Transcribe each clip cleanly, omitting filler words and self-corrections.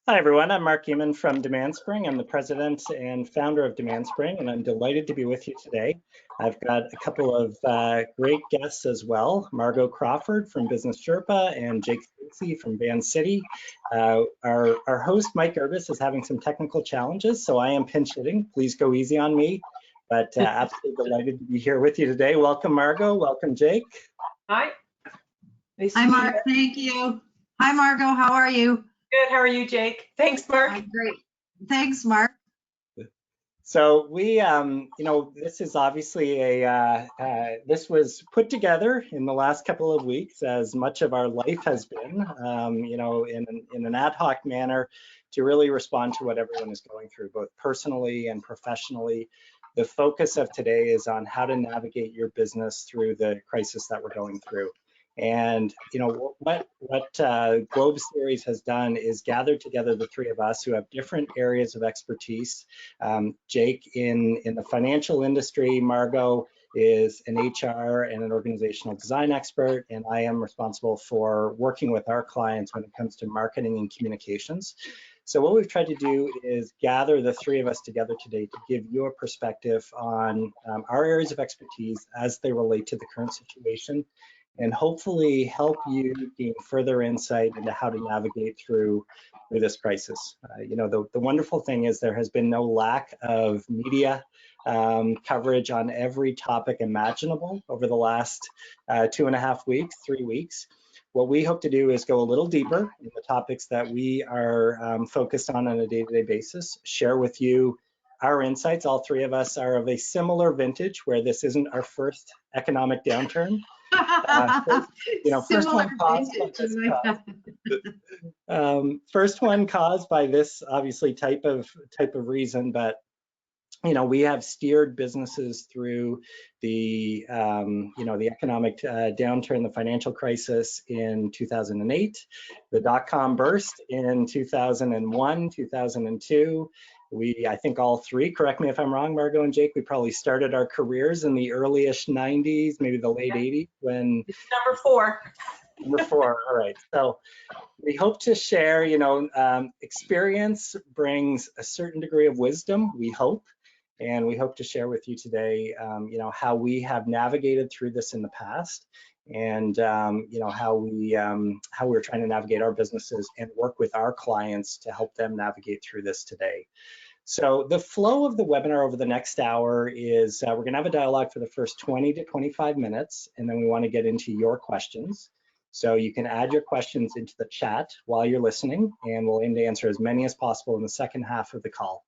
Hi, everyone. I'm Mark Emond from DemandSpring. I'm the president and founder of DemandSpring, and I'm delighted to be with you today. I've got a couple of great guests as well, Margo Crawford from Business Sherpa and Jake Stacey from Vancity. Our host, Mike Gerbis, is having some technical challenges, so I am pinch hitting. Please go easy on me, but absolutely delighted to be here with you today. Welcome, Margo. Welcome, Jake. Hi. Nice Hi, Mark. Thank you. Hi, Margo. How are you? Good. How are you, Jake? Thanks, Mark. I'm great. Thanks, Mark. So we, this is obviously this was put together in the last couple of weeks, as much of our life has been, in an ad hoc manner to really respond to what everyone is going through, both personally and professionally. The focus of today is on how to navigate your business through the crisis that we're going through. And what Globe Series has done is gathered together the three of us who have different areas of expertise. Jake in the financial industry, Margo is an HR and an organizational design expert, and I am responsible for working with our clients when it comes to marketing and communications. So what we've tried to do is gather the three of us together today to give you a perspective on our areas of expertise as they relate to the current situation, and hopefully help you gain further insight into how to navigate through this crisis. The wonderful thing is there has been no lack of media coverage on every topic imaginable over the last 2.5 weeks, 3 weeks. What we hope to do is go a little deeper in the topics that we are focused on a day-to-day basis, share with you our insights. All three of us are of a similar vintage where this isn't our first economic downturn. First one caused by this obviously type of reason, but we have steered businesses through the the economic downturn, the financial crisis in 2008, the dot-com burst in 2001, 2002. I think all three, correct me if I'm wrong, Margo and Jake, we probably started our careers in the early-ish 90s, maybe the late 80s when... It's number 4. Number 4, all right. So we hope to share, experience brings a certain degree of wisdom, we hope. And we hope to share with you today, how we have navigated through this in the past, and how we're trying to navigate our businesses and work with our clients to help them navigate through this today. So the flow of the webinar over the next hour is we're going to have a dialogue for the first 20 to 25 minutes, and then we want to get into your questions. So you can add your questions into the chat while you're listening, and we'll aim to answer as many as possible in the second half of the call.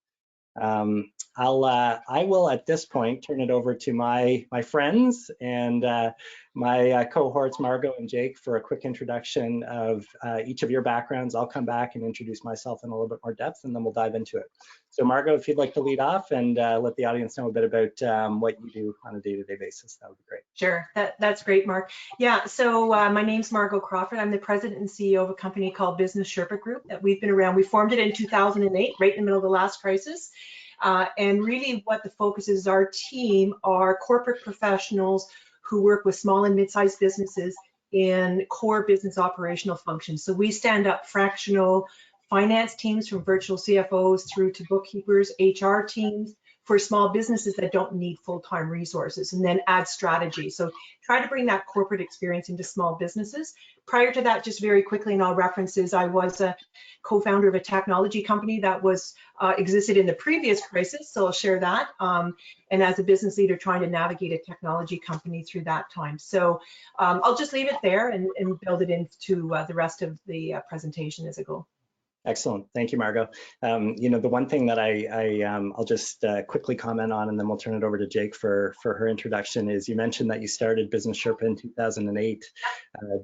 I will at this point turn it over to my friends and my cohorts, Margo and Jake, for a quick introduction of each of your backgrounds. I'll come back and introduce myself in a little bit more depth, and then we'll dive into it. So Margo, if you'd like to lead off and let the audience know a bit about what you do on a day-to-day basis, that would be great. Sure, that's great, Mark. Yeah, so my name's Margo Crawford. I'm the president and CEO of a company called Business Sherpa Group that we've been around. We formed it in 2008, right in the middle of the last crisis. And really what the focus is, our team are corporate professionals who work with small and mid-sized businesses in core business operational functions. So we stand up fractional finance teams from virtual CFOs through to bookkeepers, HR teams for small businesses that don't need full-time resources, and then add strategy. So try to bring that corporate experience into small businesses. Prior to that, just very quickly in all references, I was a co-founder of a technology company that was existed in the previous crisis, so I'll share that. And as a business leader, trying to navigate a technology company through that time. So I'll just leave it there and build it into the rest of the presentation as I go. Excellent, thank you, Margo. The one thing that I'll just quickly comment on, and then we'll turn it over to Jake for her introduction, is you mentioned that you started Business Sherpa in 2008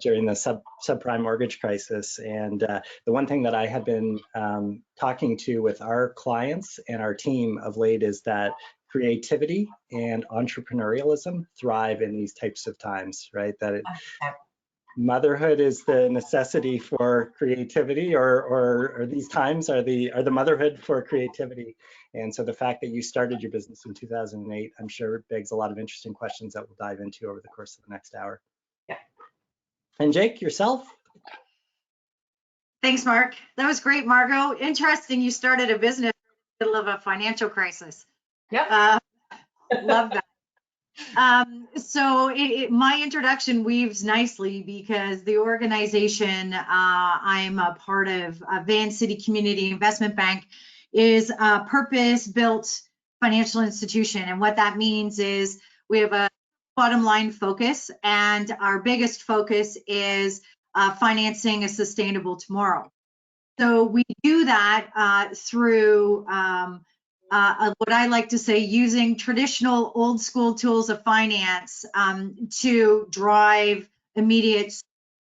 during the subprime mortgage crisis. And the one thing that I have been talking to with our clients and our team of late is that creativity and entrepreneurialism thrive in these types of times, right? Motherhood is the necessity for creativity, or these times are the motherhood for creativity. And so the fact that you started your business in 2008, I'm sure begs a lot of interesting questions that we'll dive into over the course of the next hour. Yeah. And Jake, yourself? Thanks, Mark. That was great, Margo. Interesting, you started a business in the middle of a financial crisis. Yeah. Love that. So my introduction weaves nicely because the organization I'm a part of, Vancity Community Investment Bank, is a purpose-built financial institution. And what that means is we have a bottom line focus, and our biggest focus is financing a sustainable tomorrow. So we do that through what I like to say, using traditional old school tools of finance to drive immediate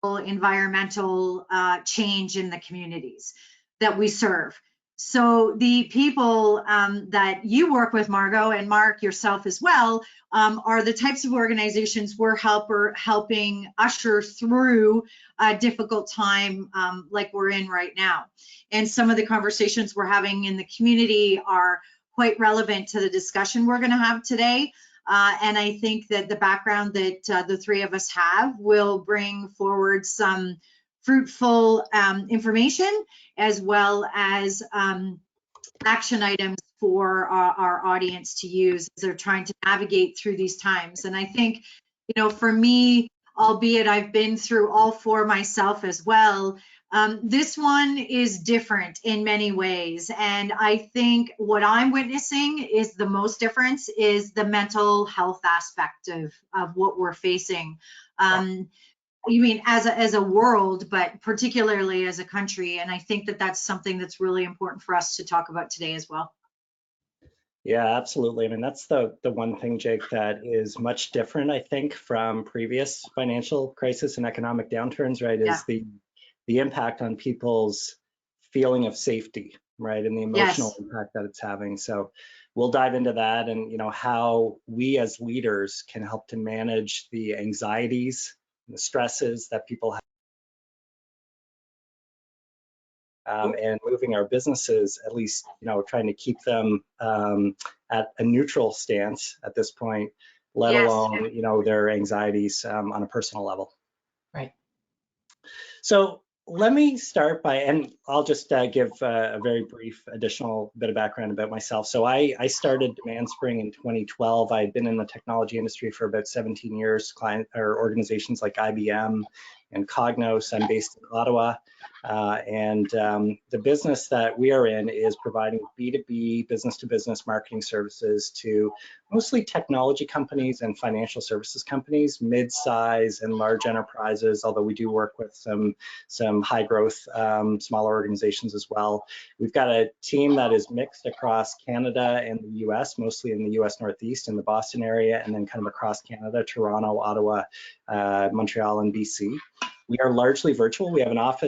environmental change in the communities that we serve. So the people that you work with, Margo, and Mark, yourself as well, are the types of organizations we're helping usher through a difficult time like we're in right now. And some of the conversations we're having in the community are quite relevant to the discussion we're going to have today. And I think that the background that the three of us have will bring forward some fruitful information, as well as action items for our audience to use as they're trying to navigate through these times. And I think, you know, for me, albeit I've been through all four myself as well, this one is different in many ways. And I think what I'm witnessing is the most difference is the mental health aspect of what we're facing. You mean as a world, but particularly as a country. And I think that that's something that's really important for us to talk about today as well. Yeah, absolutely. I mean, that's the one thing, Jake, that is much different, I think, from previous financial crisis and economic downturns, right? Is the impact on people's feeling of safety, right? And the emotional impact that it's having. So we'll dive into that, and, you know, how we as leaders can help to manage the anxieties, the stresses that people have, and moving our businesses, at least, you know, trying to keep them at a neutral stance at this point, let alone, you know, their anxieties on a personal level. Right. So let me start by, and I'll just give a very brief additional bit of background about myself. So I started Demand Spring in 2012. I had been in the technology industry for about 17 years, client or organizations like IBM and Cognos. I'm based in Ottawa. And the business that we are in is providing B2B, business-to-business marketing services to mostly technology companies and financial services companies, mid-size and large enterprises, although we do work with some high-growth smaller organizations as well. We've got a team that is mixed across Canada and the US, mostly in the US Northeast in the Boston area, and then kind of across Canada, Toronto, Ottawa, Montreal, and BC. We are largely virtual. We have a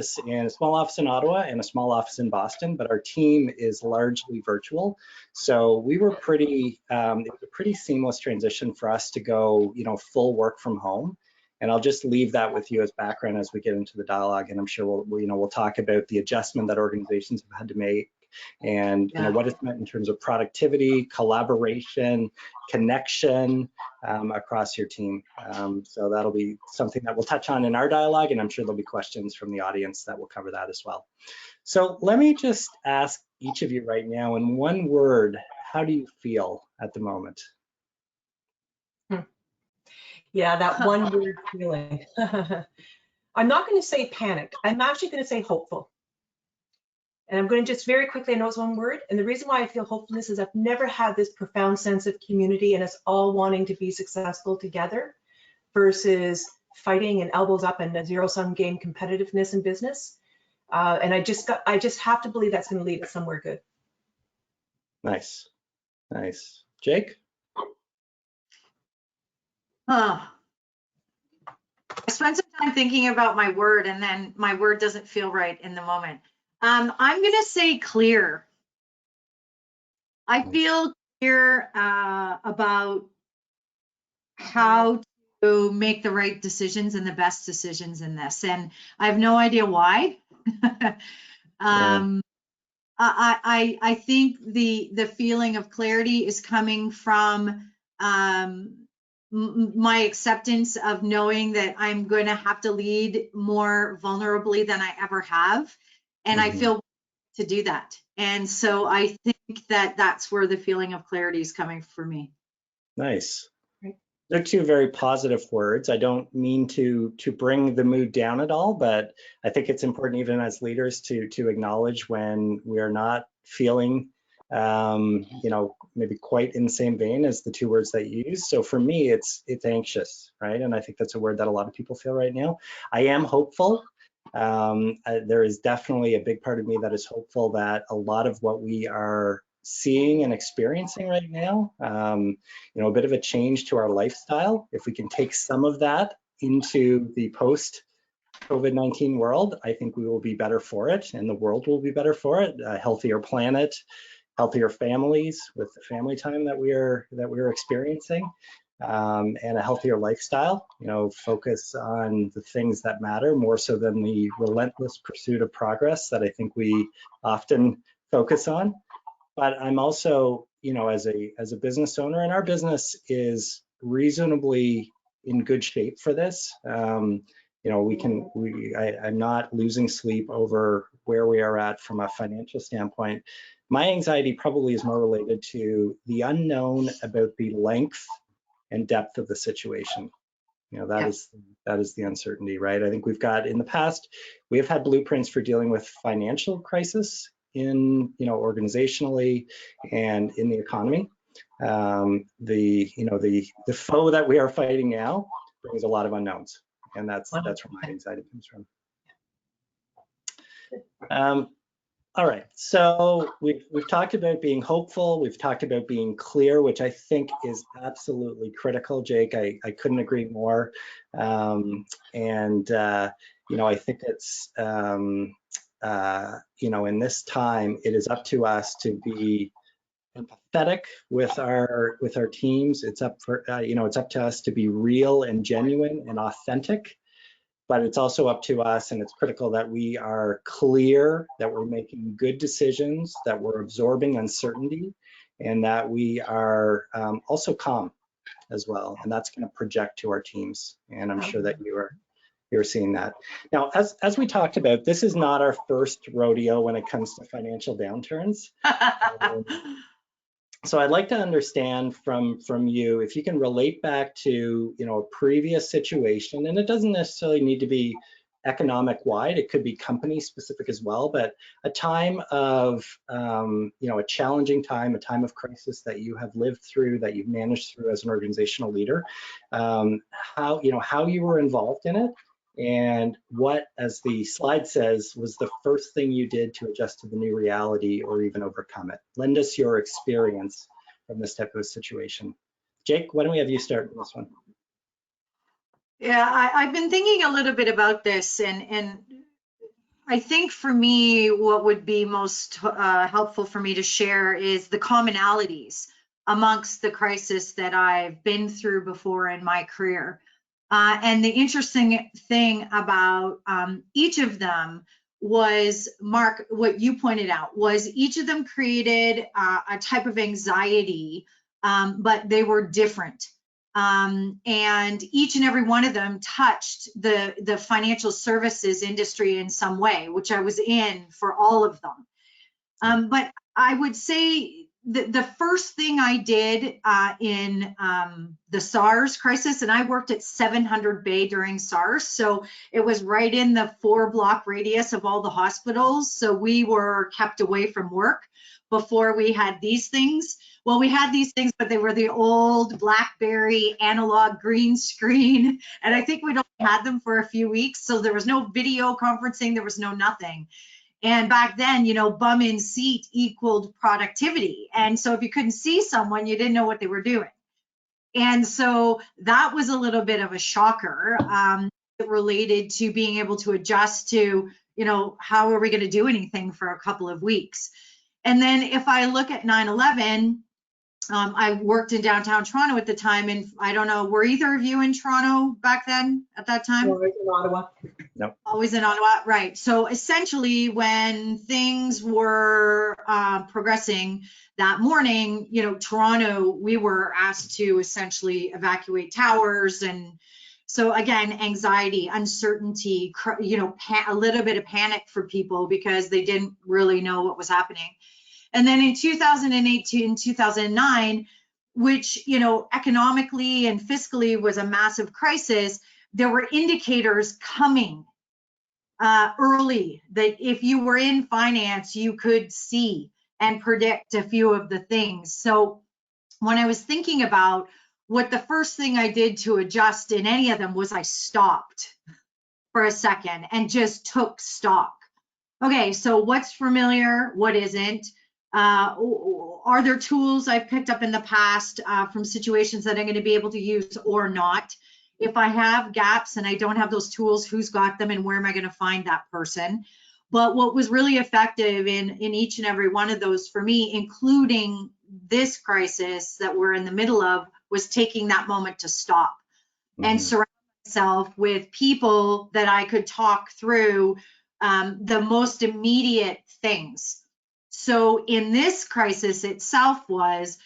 small office in Ottawa and a small office in Boston, but our team is largely virtual. So we were it was a pretty seamless transition for us to go, you know, full work from home. And I'll just leave that with you as background as we get into the dialogue. And I'm sure we'll talk about the adjustment that organizations have had to make, and you know, what it's meant in terms of productivity, collaboration, connection across your team. So that'll be something that we'll touch on in our dialogue, and I'm sure there'll be questions from the audience that will cover that as well. So let me just ask each of you right now, in one word, how do you feel at the moment? Yeah, that one word feeling. I'm not going to say panicked. I'm actually going to say hopeful. And I'm going to just very quickly, I know it's one word, and the reason why I feel hopefulness is I've never had this profound sense of community and us all wanting to be successful together versus fighting and elbows up and a zero-sum game competitiveness in business. And I just have to believe that's going to lead us somewhere good. Nice, nice. Jake? I spent some time thinking about my word, and then my word doesn't feel right in the moment. I'm going to say clear. I feel clear about how to make the right decisions and the best decisions in this. And I have no idea why. I think the feeling of clarity is coming from my acceptance of knowing that I'm going to have to lead more vulnerably than I ever have. and I feel to do that. And so I think that that's where the feeling of clarity is coming for me. Nice. They're two very positive words. I don't mean to bring the mood down at all, but I think it's important even as leaders to acknowledge when we are not feeling, you know, maybe quite in the same vein as the two words that you use. So for me, it's anxious, right? And I think that's a word that a lot of people feel right now. I am hopeful. There is definitely a big part of me that is hopeful that a lot of what we are seeing and experiencing right now, you know, a bit of a change to our lifestyle. If we can take some of that into the post-COVID-19 world, I think we will be better for it, and the world will be better for it. A healthier planet, healthier families with the family time that we are experiencing, and a healthier lifestyle. You know, focus on the things that matter more so than the relentless pursuit of progress that I think we often focus on. But I'm also, you know, as a business owner, and our business is reasonably in good shape for this. You know, I'm not losing sleep over where we are at from a financial standpoint. My anxiety probably is more related to the unknown about the length and depth of the situation. You know, that is the uncertainty, right? I think we've got, in the past, we have had blueprints for dealing with financial crisis in, you know, organizationally and in the economy. The foe that we are fighting now brings a lot of unknowns, and that's where my anxiety comes from. All right, so we've talked about being hopeful, we've talked about being clear, which I think is absolutely critical, Jake. I couldn't agree more. You know, I think it's you know, in this time, it is up to us to be empathetic with our teams. It's up for you know, it's up to us to be real and genuine and authentic. But it's also up to us, and it's critical that we are clear, that we're making good decisions, that we're absorbing uncertainty, and that we are also calm as well. And that's going to project to our teams. And I'm sure that you're seeing that. Now, as we talked about, this is not our first rodeo when it comes to financial downturns. So I'd like to understand from you, if you can relate back to, you know, a previous situation, and it doesn't necessarily need to be economic wide, it could be company specific as well, but a time of, you know, a challenging time, a time of crisis that you have lived through, that you've managed through as an organizational leader, how you were involved in it, and what, as the slide says, was the first thing you did to adjust to the new reality or even overcome it. Lend us your experience from this type of a situation. Jake, why don't we have you start with this one? Yeah, I've been thinking a little bit about this, and I think for me, what would be most helpful for me to share is the commonalities amongst the crisis that I've been through before in my career. And the interesting thing about each of them was, Mark, what you pointed out was each of them created a type of anxiety, but they were different. And each and every one of them touched the financial services industry in some way, which I was in for all of them. But I would say the first thing I did in the SARS crisis, and I worked at 700 Bay during SARS, so it was right in the 4-block radius of all the hospitals, so we were kept away from work before we had these things. Well, we had these things, but they were the old BlackBerry analog green screen, and I think we'd only had them for a few weeks, so there was no video conferencing, there was no nothing. And back then, you know, bum in seat equaled productivity. And so if you couldn't see someone, you didn't know what they were doing. And so that was a little bit of a shocker related to being able to adjust to, you know, how are we going to do anything for a couple of weeks? And then if I look at 9/11, I worked in downtown Toronto at the time, and I don't know, were either of you in Toronto back then at that time? Always in Ottawa. No. Always in Ottawa, right. So essentially when things were progressing that morning, you know, Toronto, we were asked to essentially evacuate towers and So again, anxiety, uncertainty, a little bit of panic for people because they didn't really know what was happening. And then in 2018, 2009, which, economically and fiscally was a massive crisis, there were indicators coming early that if you were in finance, you could see and predict a few of the things. So when I was thinking about what the first thing I did to adjust in any of them was I stopped for a second and just took stock. Okay, so what's familiar, what isn't? Are there tools I've picked up in the past from situations that I'm going to be able to use or not? If I have gaps and I don't have those tools, who's got them and where am I going to find that person? But what was really effective in each and every one of those for me, including this crisis that we're in the middle of, was taking that moment to stop and surround myself with people that I could talk through the most immediate things. So in this crisis itself was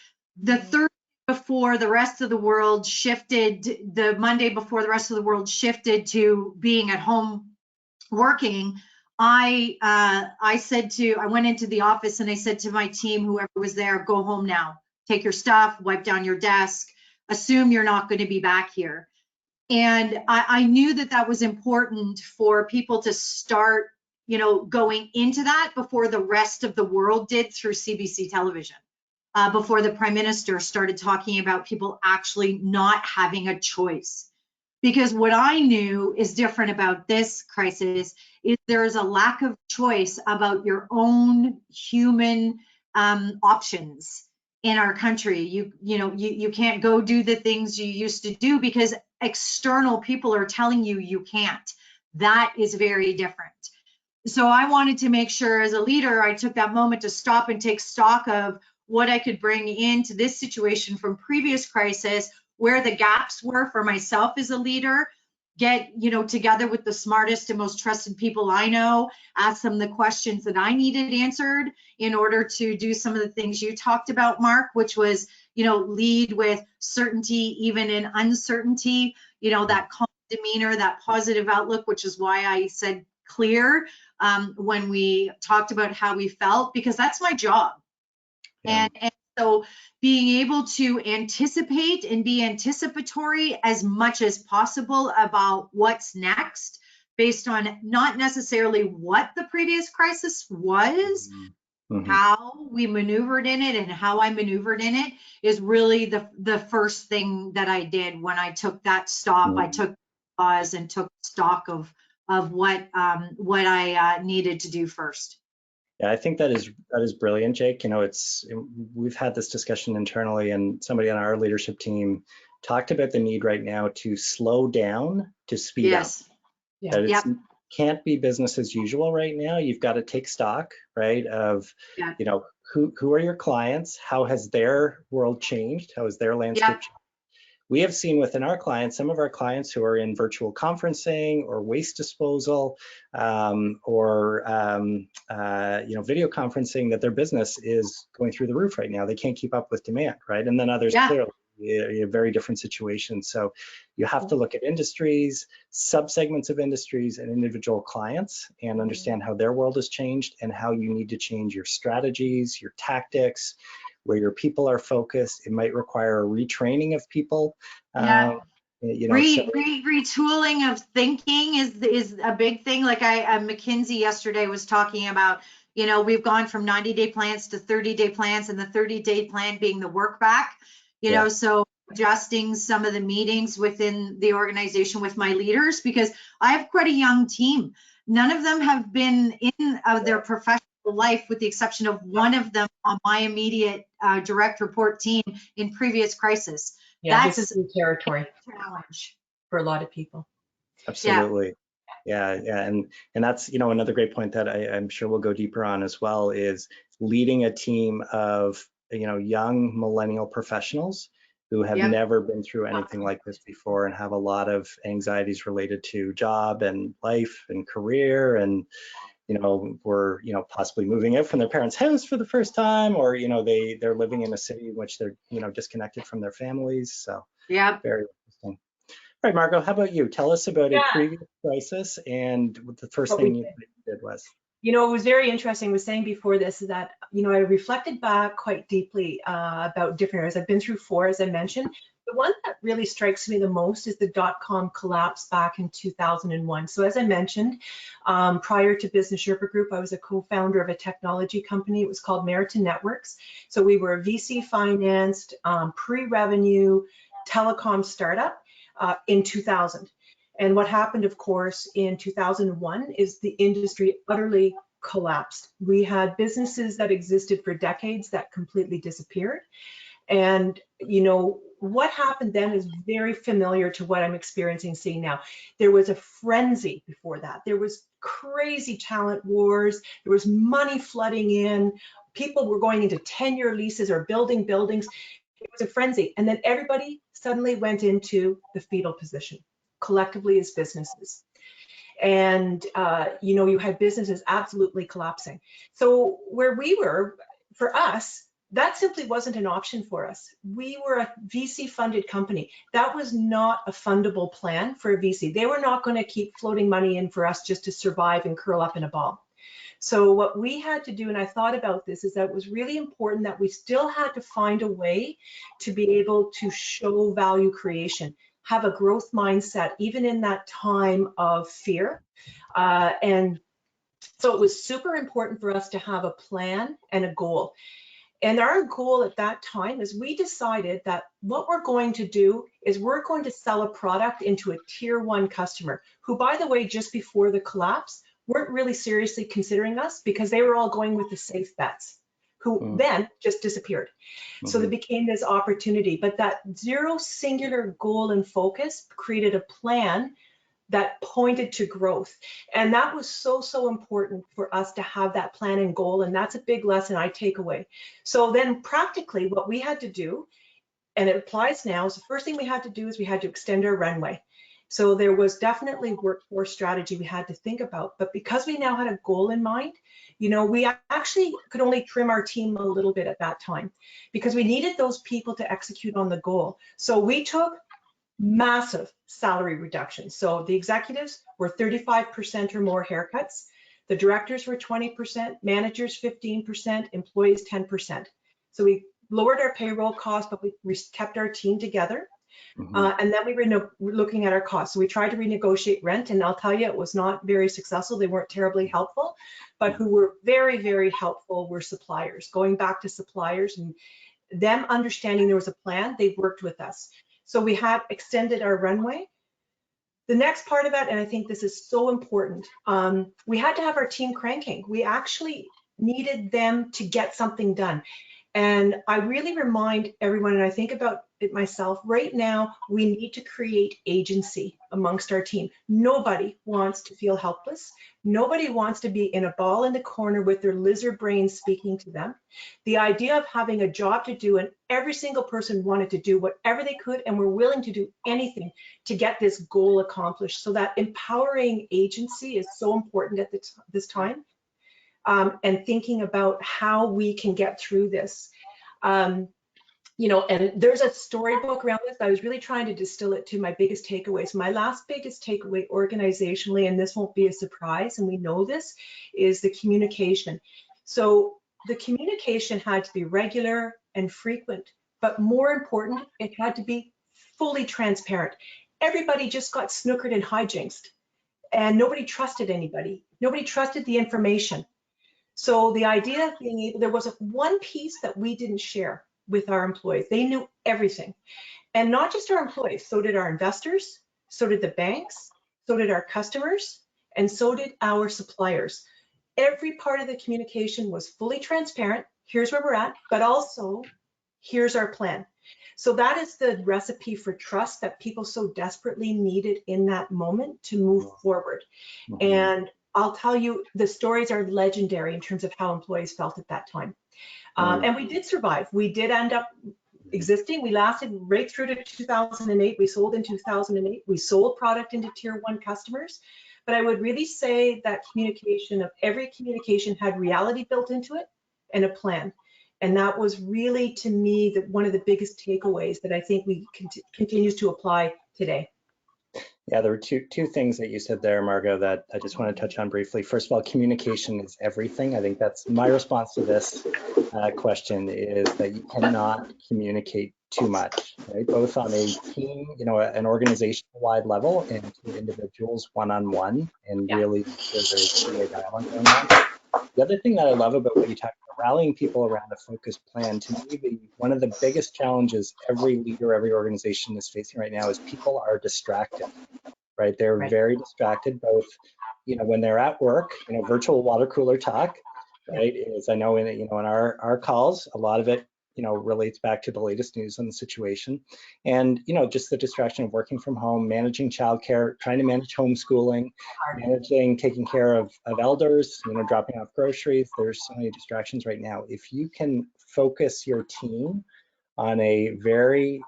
the Thursday before the rest of the world shifted, the Monday before the rest of the world shifted to being at home working. I went into the office and I said to my team, whoever was there, go home now, take your stuff, wipe down your desk, assume you're not going to be back here. And I knew that that was important for people to start, going into that before the rest of the world did through CBC television, before the Prime Minister started talking about people actually not having a choice. Because what I knew is different about this crisis is there is a lack of choice about your own human options in our country. You can't go do the things you used to do because external people are telling you you can't. That is very different. So I wanted to make sure as a leader, I took that moment to stop and take stock of what I could bring into this situation from previous crisis, where the gaps were for myself as a leader, get, together with the smartest and most trusted people I know, ask them the questions that I needed answered in order to do some of the things you talked about, Mark, which was, lead with certainty, even in uncertainty, that calm demeanor, that positive outlook, which is why I said clear when we talked about how we felt, because that's my job. Yeah. And so being able to anticipate and be anticipatory as much as possible about what's next, based on not necessarily what the previous crisis was, how we maneuvered in it and how I maneuvered in it, is really the first thing that I did when I took that stop. I took pause and took stock of what I needed to do first. Yeah, I think that is brilliant, Jake. We've had this discussion internally, and somebody on our leadership team talked about the need right now to slow down to speed up. Yeah. That it can't be business as usual right now. You've got to take stock, right, of who are your clients, how has their world changed, how has their landscape changed. We have seen within our clients, some of our clients who are in virtual conferencing or waste disposal or video conferencing, that their business is going through the roof right now. They can't keep up with demand, right? And then others clearly a very different situation. So you have to look at industries, subsegments of industries, and individual clients, and understand how their world has changed and how you need to change your strategies, your tactics, where your people are focused. It might require a retraining of people. Retooling of thinking is a big thing. Like McKinsey yesterday was talking about, we've gone from 90-day plans to 30-day plans, and the 30-day plan being the work back, so adjusting some of the meetings within the organization with my leaders, because I have quite a young team. None of them have been in their professional life, with the exception of one of them on my immediate direct report team in previous crisis. Yeah, this is new territory challenge for a lot of people. Absolutely. Yeah. And that's, another great point that I'm sure we'll go deeper on as well, is leading a team of, young millennial professionals who have never been through anything like this before and have a lot of anxieties related to job and life and career, and were possibly moving out from their parents' house for the first time, or they're living in a city in which they're disconnected from their families. So very interesting. All right, Margo, how about you? Tell us about a Yeah. previous crisis and what the first What we thing you did. did was. You know, it was very interesting. I was saying before this is that, you know, I reflected back quite deeply about different areas. I've been through 4, as I mentioned. The one that really strikes me the most is the dot-com collapse back in 2001. So as I mentioned, prior to Business Sherpa Group, I was a co-founder of a technology company. It was called Meriton Networks. So we were a VC financed, pre-revenue telecom startup in 2000. And what happened, of course, in 2001 is the industry utterly collapsed. We had businesses that existed for decades that completely disappeared. And, you know, what happened then is very familiar to what I'm experiencing, seeing now. There was a frenzy before that. There was crazy talent wars. There was money flooding in. People were going into 10-year leases or building buildings. It was a frenzy. And then everybody suddenly went into the fetal position, collectively as businesses. And, you know, you had businesses absolutely collapsing. So where we were, for us, that simply wasn't an option for us. We were a VC funded company. That was not a fundable plan for a VC. They were not going to keep floating money in for us just to survive and curl up in a ball. So what we had to do, and I thought about this, is that it was really important that we still had to find a way to be able to show value creation, have a growth mindset, even in that time of fear. And so it was super important for us to have a plan and a goal. And our goal at that time is we decided that what we're going to do is we're going to sell a product into a tier 1 customer, who, by the way, just before the collapse, weren't really seriously considering us because they were all going with the safe bets, who then just disappeared. So there became this opportunity, but that zero singular goal and focus created a plan that pointed to growth. And that was so, so important for us to have that plan and goal. And that's a big lesson I take away. So then practically what we had to do, and it applies now, is the first thing we had to do is we had to extend our runway. So there was definitely workforce strategy we had to think about, but because we now had a goal in mind, you know, we actually could only trim our team a little bit at that time because we needed those people to execute on the goal. So we took massive salary reductions. So the executives were 35% or more haircuts. The directors were 20%, managers 15%, employees 10%. So we lowered our payroll costs, but we kept our team together. And then we were looking at our costs. So we tried to renegotiate rent, and I'll tell you, it was not very successful. They weren't terribly helpful, but who were very, very helpful were suppliers. Going back to suppliers and them understanding there was a plan, they worked with us. So we had extended our runway. The next part of that, and I think this is so important, we had to have our team cranking. We actually needed them to get something done. And I really remind everyone, and I think about it myself, right now, we need to create agency amongst our team. Nobody wants to feel helpless. Nobody wants to be in a ball in the corner with their lizard brain speaking to them. The idea of having a job to do, and every single person wanted to do whatever they could and were willing to do anything to get this goal accomplished. So that empowering agency is so important at this time. And thinking about how we can get through this. You know, and there's a storybook around this. I was really trying to distill it to my biggest takeaways. My last biggest takeaway organizationally, and this won't be a surprise, and we know this, is the communication. So the communication had to be regular and frequent, but more important, it had to be fully transparent. Everybody just got snookered and hijinksed, and nobody trusted anybody. Nobody trusted the information. So the idea of being able, there was one piece that we didn't share with our employees. They knew everything. And not just our employees, so did our investors, so did the banks, so did our customers, and so did our suppliers. Every part of the communication was fully transparent. Here's where we're at, but also here's our plan. So that is the recipe for trust that people so desperately needed in that moment to move forward. And I'll tell you, the stories are legendary in terms of how employees felt at that time. And we did survive. We did end up existing. We lasted right through to 2008. We sold in 2008. We sold product into tier 1 customers. But I would really say that communication, of every communication, had reality built into it and a plan. And that was really, to me, one of the biggest takeaways that I think we continues to apply today. Yeah, there were two things that you said there, Margo, that I just want to touch on briefly. First of all, communication is everything. I think that's my response to this question, is that you cannot communicate too much, right? Both on a team, an organization-wide level, and to individuals one-on-one, and really there's a two-way dialogue going on. The other thing that I love about what you talked about, rallying people around a focused plan, to me, one of the biggest challenges every leader, every organization is facing right now is people are distracted, right? They're very distracted, both, when they're at work, virtual water cooler talk, right? Is, I know in our calls, a lot of it, relates back to the latest news on the situation, and just the distraction of working from home, managing childcare, trying to manage homeschooling, taking care of elders, dropping off groceries. There's so many distractions right now. If you can focus your team on a very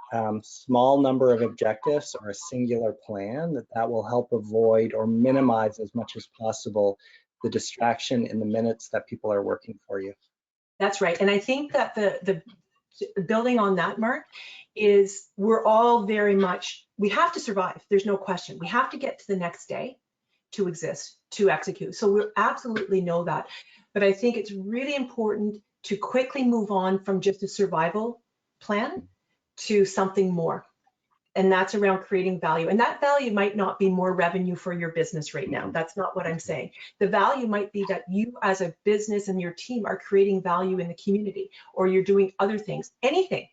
small number of objectives or a singular plan, that will help avoid or minimize as much as possible the distraction in the minutes that people are working for you. That's right. And I think that the building on that, Mark, is we're all very much, we have to survive. There's no question. We have to get to the next day to exist, to execute. So we absolutely know that. But I think it's really important to quickly move on from just a survival plan to something more. And that's around creating value. And that value might not be more revenue for your business right now. That's not what I'm saying. The value might be that you as a business and your team are creating value in the community, or you're doing other things, anything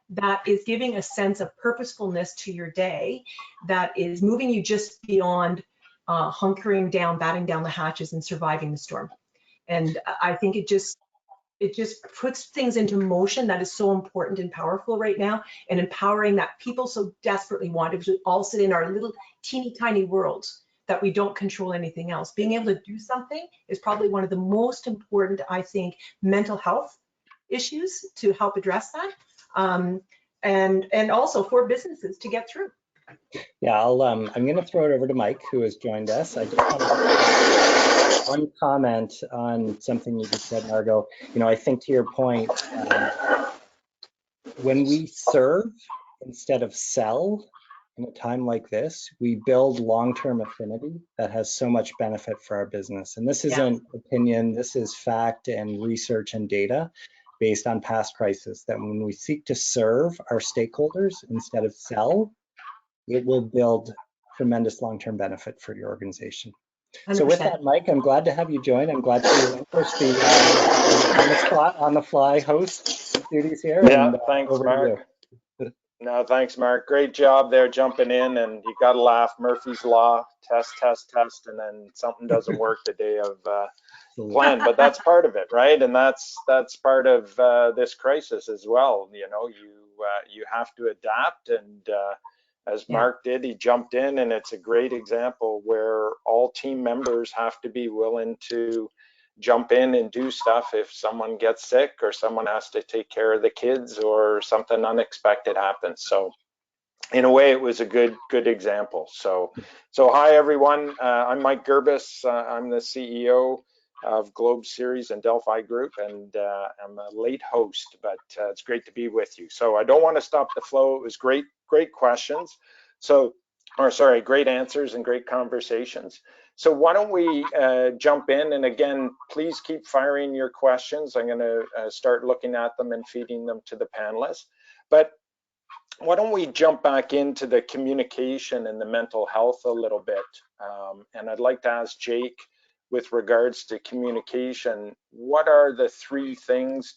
that is giving a sense of purposefulness to your day, that is moving you just beyond hunkering down, batting down the hatches and surviving the storm. And I think it just puts things into motion that is so important and powerful right now, and empowering that people so desperately want, because we all sit in our little teeny tiny worlds that we don't control anything else. Being able to do something is probably one of the most important, I think, mental health issues to help address that, and also for businesses to get through. Yeah, I'm going to throw it over to Mike, who has joined us. I just want to one comment on something you just said, Margo. I think to your point, when we serve instead of sell in a time like this, we build long-term affinity that has so much benefit for our business. And this isn't opinion, this is fact and research and data based on past crises, that when we seek to serve our stakeholders instead of sell, it will build tremendous long-term benefit for your organization. 100%. So with that, Mike, I'm glad to have you join. I'm glad to relinquish the on the fly host duties here. Yeah, and, thanks, Mark. No, thanks, Mark. Great job there jumping in, and you got to laugh. Murphy's Law, test, and then something doesn't work the day of plan. But that's part of it, right? And that's part of this crisis as well. You have to adapt, and as Mark did, he jumped in, and it's a great example where all team members have to be willing to jump in and do stuff if someone gets sick, or someone has to take care of the kids, or something unexpected happens. So in a way, it was a good example. So hi everyone, I'm Mike Gerbis. I'm the CEO of Globe Series and Delphi Group, and I'm a late host, but it's great to be with you. So I don't want to stop the flow. It was great questions. Great answers and great conversations. So why don't we jump in, and again, please keep firing your questions. I'm going to start looking at them and feeding them to the panelists. But why don't we jump back into the communication and the mental health a little bit? And I'd like to ask Jake, with regards to communication, what are the 2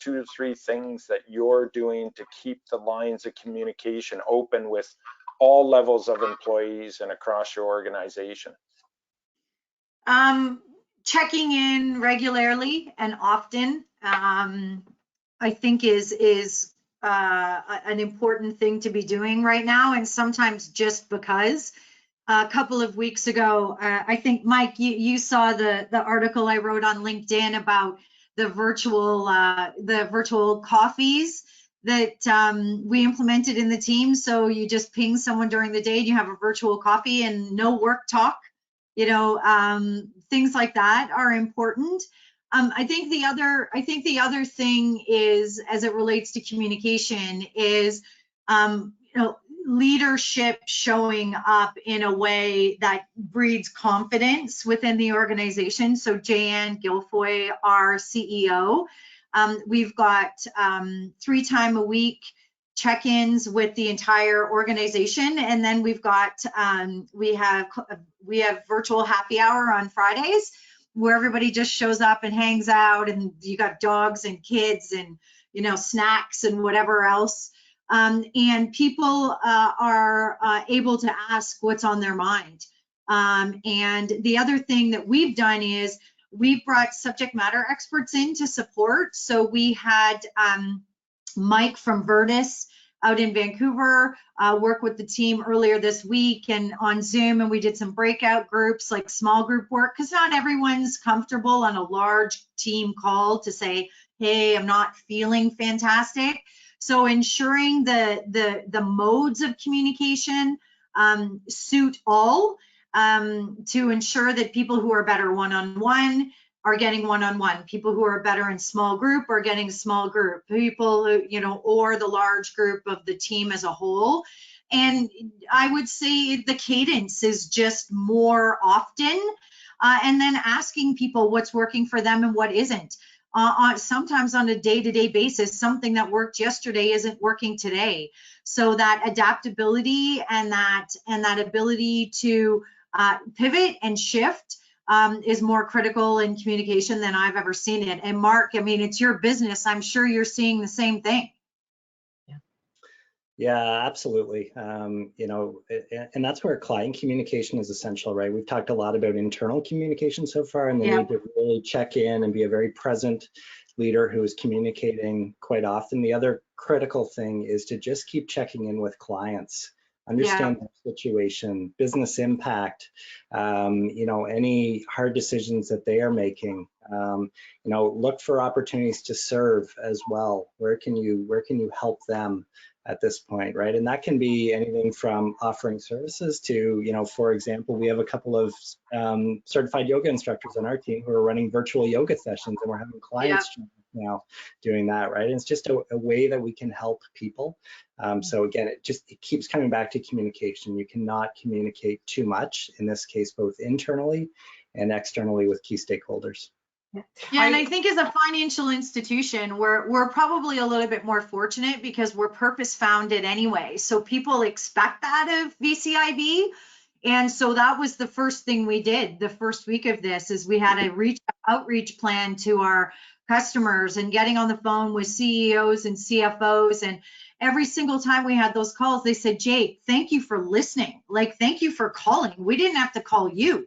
to 3 things that you're doing to keep the lines of communication open with all levels of employees and across your organization? Checking in regularly and often, I think is an important thing to be doing right now. And sometimes just because a couple of weeks ago, I think, Mike, you saw the article I wrote on LinkedIn about the virtual coffees that we implemented in the team. So you just ping someone during the day and you have a virtual coffee and no work talk. Things like that are important. I think the other thing is, as it relates to communication, is leadership showing up in a way that breeds confidence within the organization. So Jan Guilfoy, our CEO, we've got 3 times a week check-ins with the entire organization, and then we've got we have virtual happy hour on Fridays where everybody just shows up and hangs out, and you got dogs and kids and snacks and whatever else. And people are able to ask what's on their mind. And the other thing that we've done is we've brought subject matter experts in to support. So we had Mike from Vertis out in Vancouver work with the team earlier this week and on Zoom, and we did some breakout groups, like small group work, because not everyone's comfortable on a large team call to say, hey, I'm not feeling fantastic. So ensuring the modes of communication suit all, to ensure that people who are better one-on-one are getting one-on-one, people who are better in small group are getting small group, people who, or the large group of the team as a whole. And I would say the cadence is just more often, and then asking people what's working for them and what isn't. Sometimes on a day-to-day basis, something that worked yesterday isn't working today. So that adaptability and that ability to pivot and shift is more critical in communication than I've ever seen it. And Mark, I mean, it's your business. I'm sure you're seeing the same thing. Yeah, absolutely. And that's where client communication is essential, right? We've talked a lot about internal communication so far, and the need to really check in and be a very present leader who is communicating quite often. The other critical thing is to just keep checking in with clients, understand their situation, business impact, any hard decisions that they are making. Look for opportunities to serve as well. Where can you help them at this point, right? And that can be anything from offering services to, for example, we have a couple of certified yoga instructors on our team who are running virtual yoga sessions, and we're having clients now doing that, right? And it's just a way that we can help people. So again, it keeps coming back to communication. You cannot communicate too much, in this case, both internally and externally with key stakeholders. Yeah, and I think as a financial institution, we're probably a little bit more fortunate because we're purpose founded anyway. So people expect that of VCIB. And so that was the first thing we did the first week of this, is we had a outreach plan to our customers and getting on the phone with CEOs and CFOs. And every single time we had those calls, they said, Jake, thank you for listening. Like, thank you for calling. We didn't have to call you.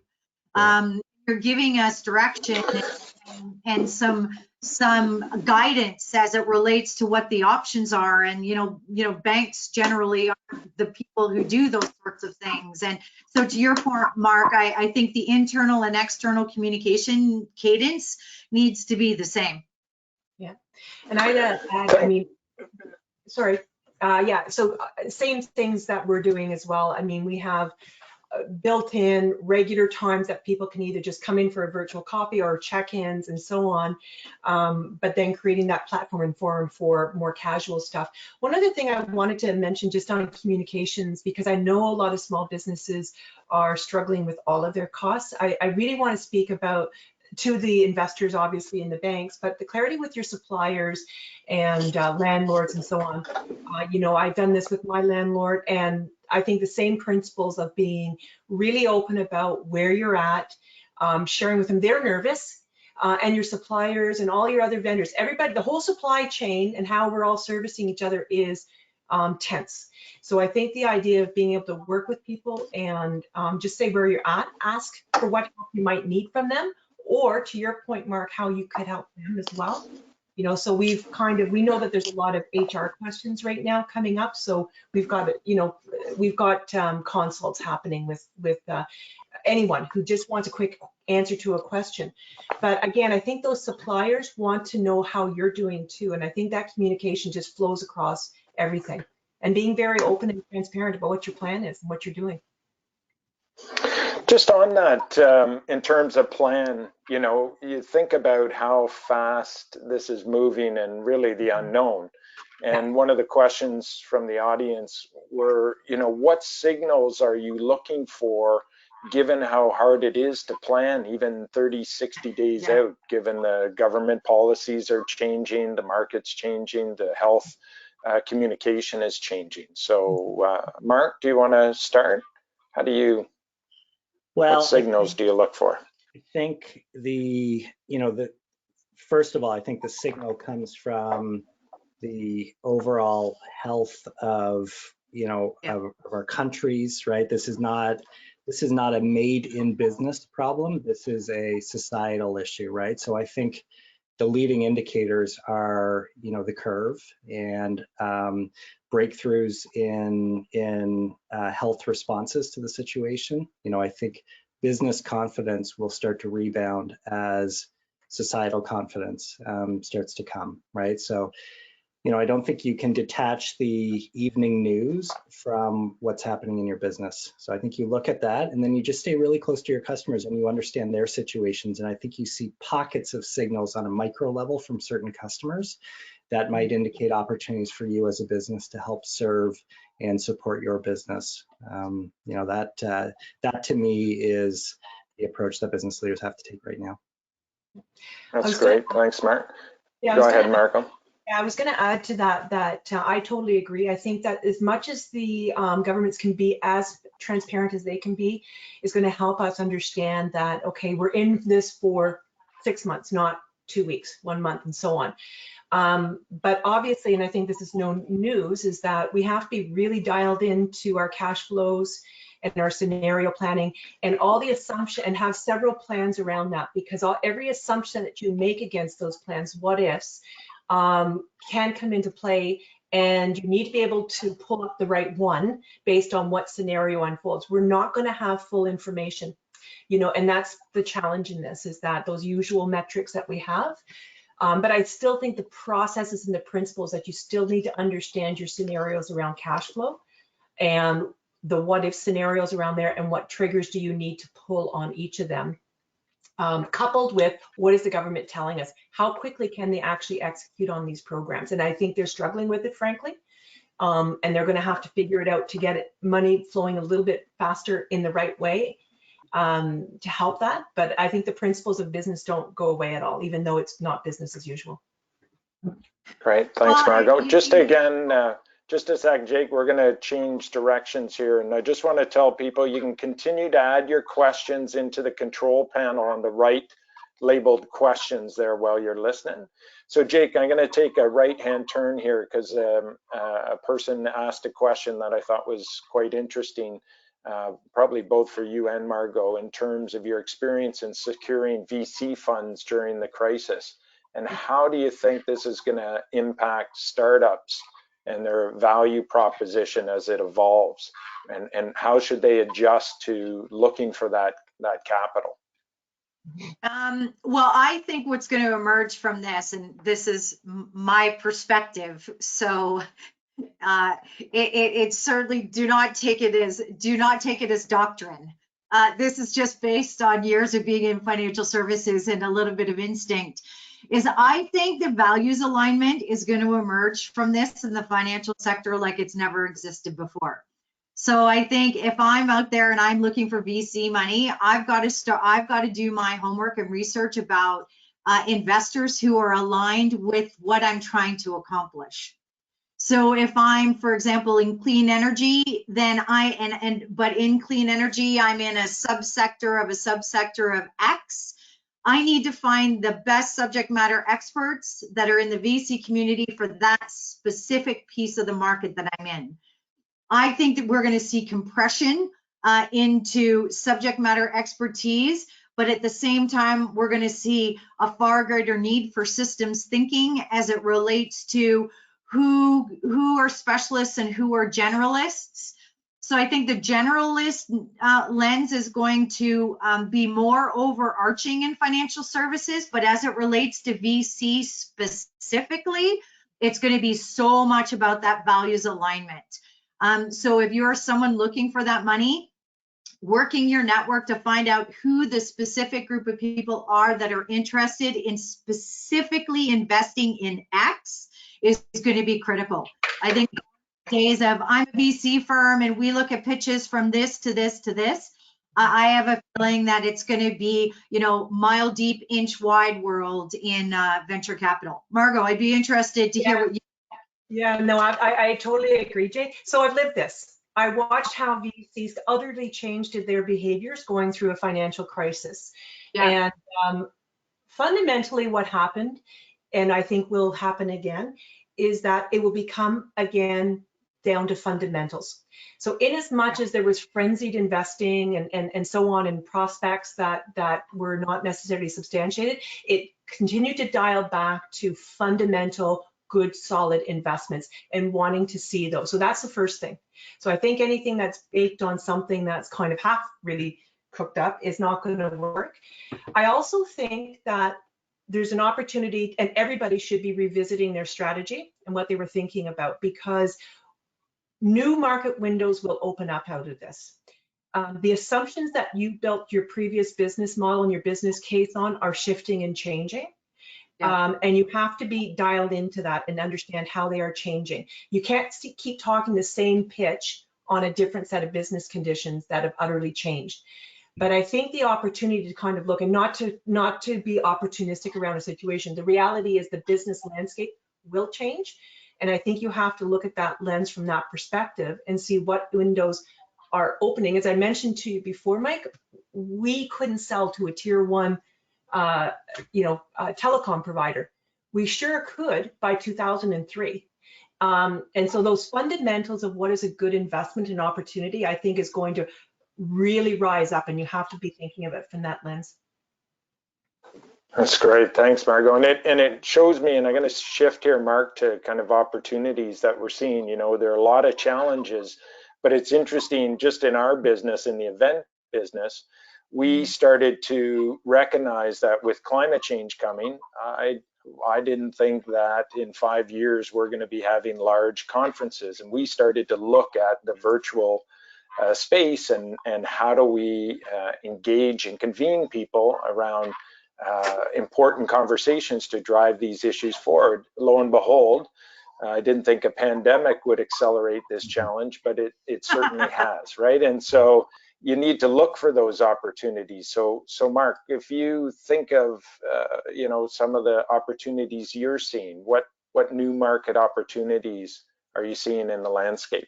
You're giving us direction and some guidance as it relates to what the options are. And banks generally are the people who do those sorts of things. And so to your point, Mark, I think the internal and external communication cadence needs to be the same. Yeah, and I'd add, so same things that we're doing as well. I mean, we have built-in regular times that people can either just come in for a virtual coffee or check-ins and so on, but then creating that platform and forum for more casual stuff. One other thing I wanted to mention just on communications, because I know a lot of small businesses are struggling with all of their costs. I really want to speak about to the investors, obviously, in the banks, but the clarity with your suppliers and landlords and so on. I've done this with my landlord, and I think the same principles of being really open about where you're at, sharing with them. They're nervous, and your suppliers and all your other vendors, everybody, the whole supply chain and how we're all servicing each other is tense. So I think the idea of being able to work with people and just say where you're at, ask for what help you might need from them, or to your point, Mark, how you could help them as well. So we know that there's a lot of HR questions right now coming up. So we've got consults happening with anyone who just wants a quick answer to a question. But again, I think those suppliers want to know how you're doing too. And I think that communication just flows across everything, and being very open and transparent about what your plan is and what you're doing. Just on that, in terms of plan, you think about how fast this is moving and really the unknown. And one of the questions from the audience were, what signals are you looking for given how hard it is to plan even 30, 60 days out, given the government policies are changing, the market's changing, the health communication is changing. So Mark, do you want to start? What signals do you look for? I think first of all, I think the signal comes from the overall health of our countries, right? This is not a made in business problem. This is a societal issue, right? So I think the leading indicators are, the curve and breakthroughs in health responses to the situation. I think business confidence will start to rebound as societal confidence starts to come, right? So, I don't think you can detach the evening news from what's happening in your business. So I think you look at that and then you just stay really close to your customers and you understand their situations. And I think you see pockets of signals on a micro level from certain customers that might indicate opportunities for you as a business to help serve and support your business. That to me is the approach that business leaders have to take right now. That's great. Thanks, Mark. Go ahead, Margo. Yeah, I was going to add to that I totally agree. I think that as much as the governments can be as transparent as they can be, is going to help us understand that, okay, we're in this for 6 months, not 2 weeks, 1 month, and so on. But obviously, and I think this is no news, is that we have to be really dialed into our cash flows and our scenario planning and all the assumption, and have several plans around that, because every assumption that you make against those plans, what ifs, can come into play, and you need to be able to pull up the right one based on what scenario unfolds. We're not going to have full information, and that's the challenge in this, is that those usual metrics that we have. But I still think the processes and the principles that you still need to understand your scenarios around cash flow and the what if scenarios around there, and what triggers do you need to pull on each of them. Coupled with what is the government telling us? How quickly can they actually execute on these programs? And I think they're struggling with it, frankly, and they're going to have to figure it out to get money flowing a little bit faster in the right way to help that. But I think the principles of business don't go away at all, even though it's not business as usual. Great, thanks, Margo. Just a sec, Jake, we're going to change directions here. And I just want to tell people you can continue to add your questions into the control panel on the right, labeled questions there while you're listening. So Jake, I'm going to take a right-hand turn here because a person asked a question that I thought was quite interesting, probably both for you and Margo, in terms of your experience in securing VC funds during the crisis. And how do you think this is going to impact startups and their value proposition as it evolves, and how should they adjust to looking for that capital? Well, I think what's going to emerge from this, and this is my perspective, so it certainly do not take it as doctrine. This is just based on years of being in financial services and a little bit of instinct. Is I think the values alignment is going to emerge from this in the financial sector like it's never existed before. So I think if I'm out there and I'm looking for VC money, I've got to do my homework and research about investors who are aligned with what I'm trying to accomplish. So if I'm, for example, in clean energy, then but in clean energy, I'm in a subsector of X. I need to find the best subject matter experts that are in the VC community for that specific piece of the market that I'm in. I think that we're going to see compression into subject matter expertise, but at the same time, we're going to see a far greater need for systems thinking as it relates to who are specialists and who are generalists. So I think the generalist lens is going to be more overarching in financial services, but as it relates to VC specifically, it's going to be so much about that values alignment. So if you're someone looking for that money, working your network to find out who the specific group of people are that are interested in specifically investing in X is going to be critical. I think days of I'm a VC firm and we look at pitches from this to this to this. I have a feeling that it's going to be, you know, mile deep, inch wide world in venture capital. Margo, I'd be interested to hear what you. Yeah, no, I totally agree, Jay. So I've lived this. I watched how VCs utterly changed their behaviors going through a financial crisis. Yeah. And fundamentally what happened, and I think will happen again, is that it will become again down to fundamentals. So in as much as there was frenzied investing and so on in prospects that were not necessarily substantiated, it continued to dial back to fundamental, good, solid investments and wanting to see those. So that's the first thing. So I think anything that's baked on something that's kind of half really cooked up is not going to work. I also think that there's an opportunity, and everybody should be revisiting their strategy and what they were thinking about, because new market windows will open up out of this. The assumptions that you built your previous business model and your business case on are shifting and changing. Yeah. And you have to be dialed into that and understand how they are changing. You can't keep talking the same pitch on a different set of business conditions that have utterly changed. But I think the opportunity to kind of look, and not to be opportunistic around a situation, the reality is the business landscape will change. And I think you have to look at that lens from that perspective and see what windows are opening. As I mentioned to you before, Mike, we couldn't sell to a tier one telecom provider. We sure could by 2003. And so those fundamentals of what is a good investment and opportunity, I think is going to really rise up, and you have to be thinking of it from that lens. That's great. Thanks, Margo. And it shows me, and I'm going to shift here, Mark, to kind of opportunities that we're seeing. You know, there are a lot of challenges, but it's interesting just in our business, in the event business, we started to recognize that with climate change coming, I didn't think that in 5 years we're going to be having large conferences, and we started to look at the virtual space and how do we engage and convene people around important conversations to drive these issues forward. Lo and behold, I didn't think a pandemic would accelerate this challenge, but it certainly has, right? And so you need to look for those opportunities. So Mark, if you think of some of the opportunities you're seeing, what new market opportunities are you seeing in the landscape?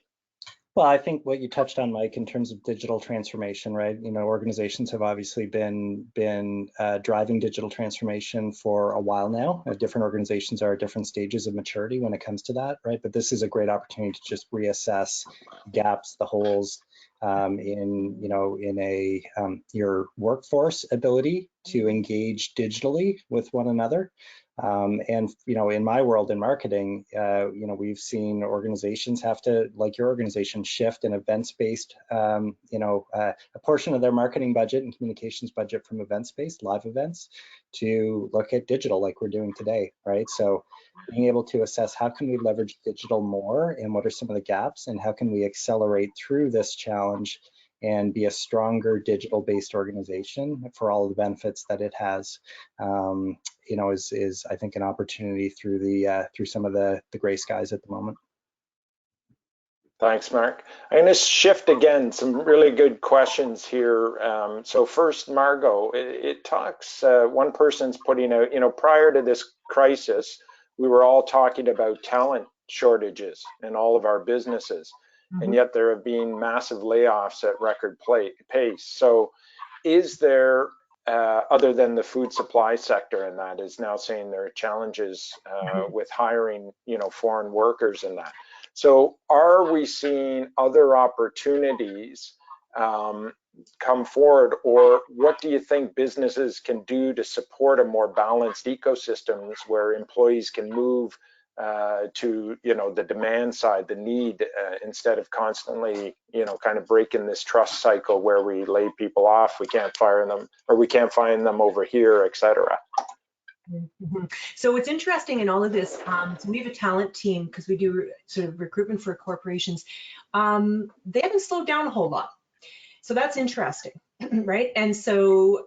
Well, I think what you touched on, Mike, in terms of digital transformation, right? You know, organizations have obviously been driving digital transformation for a while now. Different organizations are at different stages of maturity when it comes to that, right? But this is a great opportunity to just reassess gaps, the holes in your workforce ability to engage digitally with one another. And in my world in marketing, we've seen organizations have to, like your organization, shift an events-based, a portion of their marketing budget and communications budget from events-based, live events, to look at digital like we're doing today, right? So being able to assess how can we leverage digital more and what are some of the gaps and how can we accelerate through this challenge and be a stronger digital-based organization for all of the benefits that it has, is I think an opportunity through some of the gray skies at the moment. Thanks, Mark. I'm going to shift again, some really good questions here. So first, Margo, it talks, one person's putting out, prior to this crisis, we were all talking about talent shortages in all of our businesses. And yet there have been massive layoffs at record pace. So is there, other than the food supply sector, and that is now saying there are challenges with hiring, foreign workers and that. So are we seeing other opportunities come forward, or what do you think businesses can do to support a more balanced ecosystems where employees can move to the demand side, the need, instead of constantly kind of breaking this trust cycle where we lay people off, we can't fire them, or we can't find them over here, etc. So it's interesting in all of this. So we have a talent team because we do sort of recruitment for corporations. They haven't slowed down a whole lot. So that's interesting, right? And so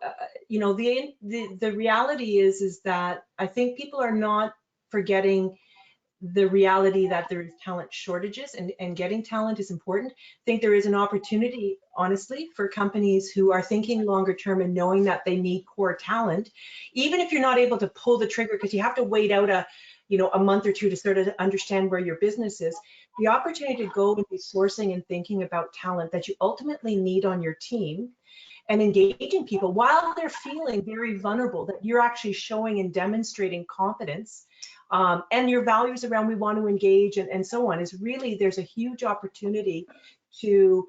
the reality is that I think people are not forgetting the reality that there is talent shortages, and getting talent is important. I think there is an opportunity, honestly, for companies who are thinking longer term and knowing that they need core talent, even if you're not able to pull the trigger because you have to wait out a month or two to sort of understand where your business is. The opportunity to go and be sourcing and thinking about talent that you ultimately need on your team and engaging people while they're feeling very vulnerable, that you're actually showing and demonstrating confidence and your values around we want to engage and so on, is really, there's a huge opportunity to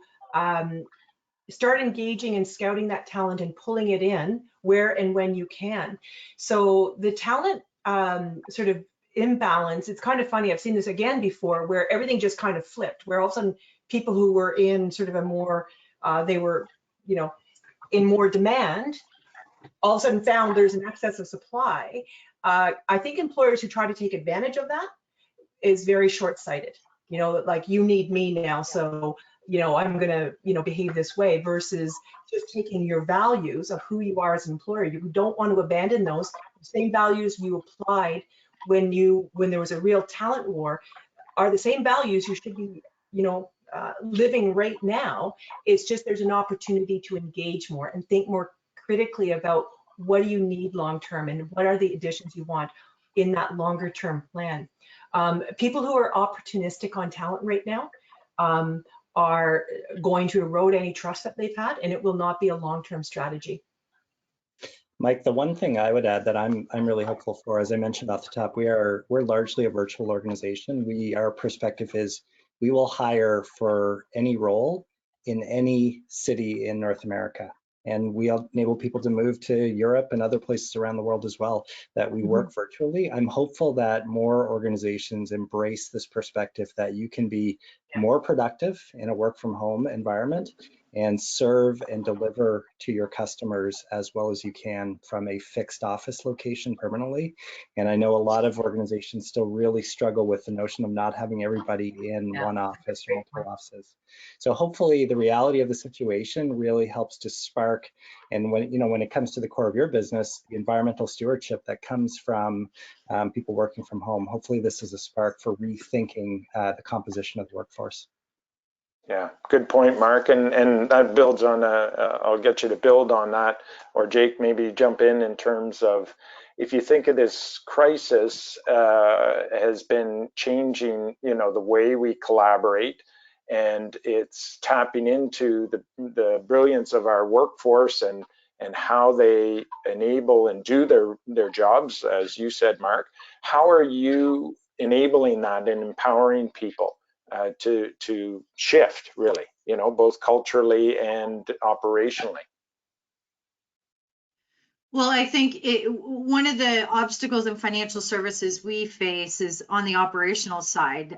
start engaging and scouting that talent and pulling it in where and when you can. So the talent sort of imbalance, it's kind of funny, I've seen this again before, where everything just kind of flipped, where all of a sudden people who were in sort of a more, they were, in more demand, all of a sudden found there's an excess of supply. I think employers who try to take advantage of that is very short-sighted. Like, you need me now, so I'm gonna behave this way, versus just taking your values of who you are as an employer. You don't want to abandon those same values you applied when there was a real talent war, are the same values you should be living right now. It's just there's an opportunity to engage more and think more critically about what do you need long term and what are the additions you want in that longer term plan. People who are opportunistic on talent right now are going to erode any trust that they've had, and it will not be a long-term strategy. Mike, the one thing I would add that I'm really hopeful for, as I mentioned off the top, we're largely a virtual organization. Our perspective is we will hire for any role in any city in North America. And we enable people to move to Europe and other places around the world as well, that we work virtually. I'm hopeful that more organizations embrace this perspective that you can be more productive in a work from home environment and serve and deliver to your customers as well as you can from a fixed office location permanently. And I know a lot of organizations still really struggle with the notion of not having everybody in one office or multiple offices. So hopefully the reality of the situation really helps to spark, and when it comes to the core of your business, the environmental stewardship that comes from people working from home, hopefully this is a spark for rethinking the composition of the workforce. Yeah, good point, Mark, and that builds on I'll get you to build on that, or Jake, maybe jump in terms of, if you think of this crisis has been changing, the way we collaborate, and it's tapping into the brilliance of our workforce and how they enable and do their jobs, as you said, Mark. How are you enabling that and empowering people to shift, really, both culturally and operationally? Well, I think one of the obstacles in financial services we face is on the operational side.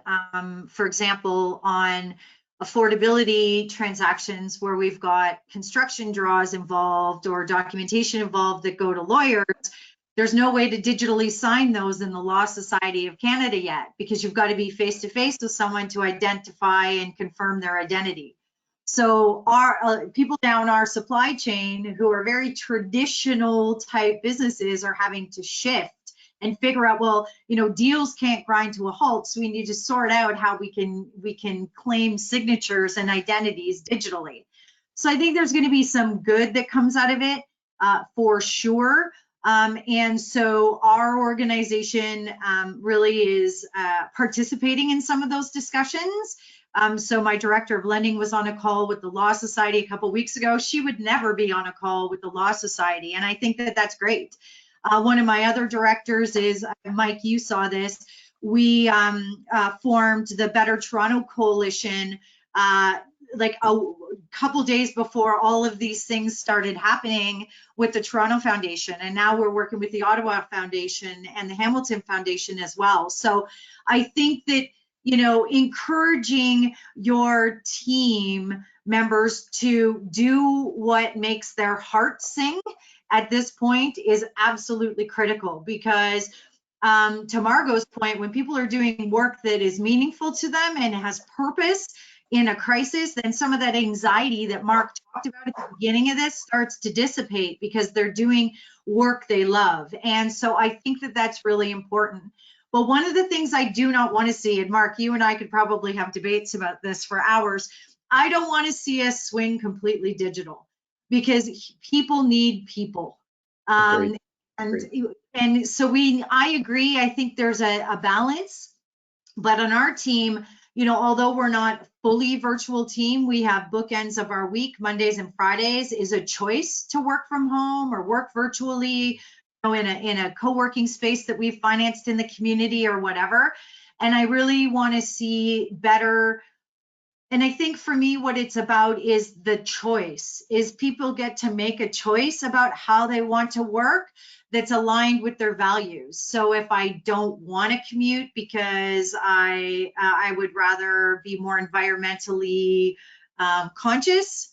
For example, on affordability transactions where we've got construction draws involved or documentation involved that go to lawyers, there's no way to digitally sign those in the Law Society of Canada yet, because you've got to be face-to-face with someone to identify and confirm their identity. So our people down our supply chain who are very traditional type businesses are having to shift and figure out, well, deals can't grind to a halt, so we need to sort out how we can claim signatures and identities digitally. So I think there's going to be some good that comes out of it for sure. And so our organization really is participating in some of those discussions. So my director of lending was on a call with the Law Society a couple of weeks ago. She would never be on a call with the Law Society, and I think that that's great. One of my other directors is, Mike, you saw this, we formed the Better Toronto Coalition like a couple days before all of these things started happening with the Toronto Foundation. And now we're working with the Ottawa Foundation and the Hamilton Foundation as well. So I think that, encouraging your team members to do what makes their heart sing at this point is absolutely critical, because to Margo's point, when people are doing work that is meaningful to them and has purpose in a crisis, then some of that anxiety that Mark talked about at the beginning of this starts to dissipate because they're doing work they love. And so I think that that's really important. But one of the things I do not want to see, and Mark, you and I could probably have debates about this for hours, I don't want to see us swing completely digital, because people need people. Agreed. And so I agree. I think there's a balance, but on our team, you know, although we're not fully virtual team, we have bookends of our week. Mondays and Fridays is a choice to work from home or work virtually, you know, in a co-working space that we've financed in the community or whatever. And I really want to see better. And I think for me, what it's about is the choice, is people get to make a choice about how they want to work that's aligned with their values. So if I don't want to commute because I would rather be more environmentally conscious,